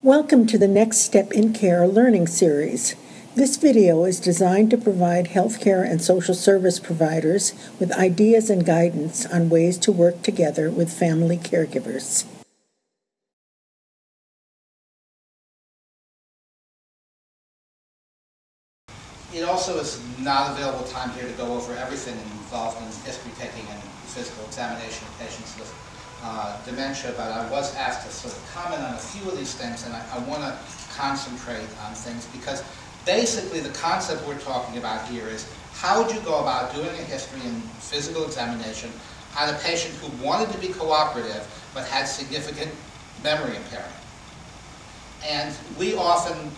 Welcome to the Next Step in Care learning series. This video is designed to provide healthcare and social service providers with ideas and guidance on ways to work together with family caregivers. It also is not available time here to go over everything involved in history taking and physical examination of patients with dementia, but I was asked to sort of comment on a few of these things, and I want to concentrate on things because basically the concept we're talking about here is how would you go about doing a history and physical examination on a patient who wanted to be cooperative but had significant memory impairment. And we often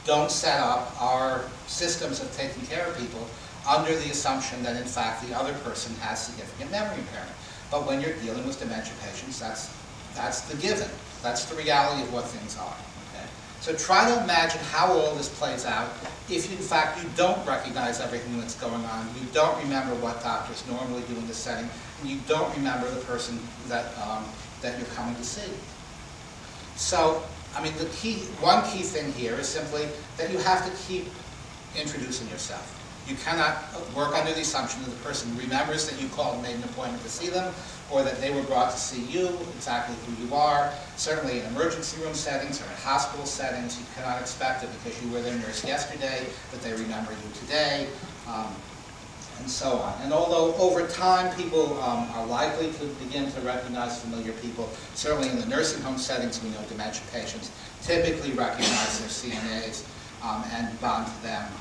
don't set up our systems of taking care of people under the assumption that in fact the other person has significant memory impairment. But when you're dealing with dementia patients, that's the given. That's the reality of what things are. Okay? So try to imagine how all this plays out if in fact you don't recognize everything that's going on, you don't remember what doctors normally do in the setting, and you don't remember the person that, that you're coming to see. So, I mean, one key thing here is simply that you have to keep introducing yourself. You cannot work under the assumption that the person remembers that you called and made an appointment to see them, or that they were brought to see you, exactly who you are. Certainly in emergency room settings or in hospital settings, you cannot expect it because you were their nurse yesterday, that they remember you today, and so on. And although over time people are likely to begin to recognize familiar people, certainly in the nursing home settings we know dementia patients typically recognize their CNAs and bond to them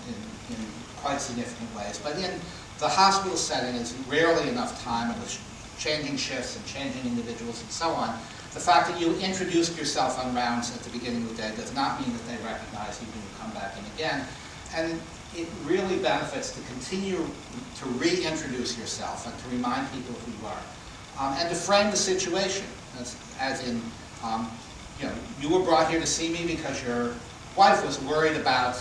in quite significant ways. But in the hospital setting, it's rarely enough time, and with changing shifts and changing individuals and so on, the fact that you introduced yourself on rounds at the beginning of the day does not mean that they recognize you when you come back in again. And it really benefits to continue to reintroduce yourself and to remind people who you are. And to frame the situation, as in, you know, you were brought here to see me because your wife was worried about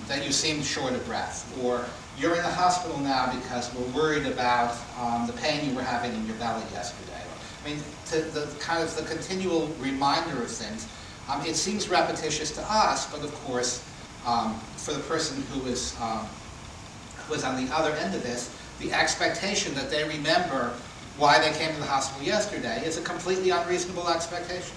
that you seemed short of breath, or you're in the hospital now because we're worried about the pain you were having in your belly yesterday. I mean, to the kind of the continual reminder of things. It seems repetitious to us, but of course, for the person who is on the other end of this, the expectation that they remember why they came to the hospital yesterday is a completely unreasonable expectation.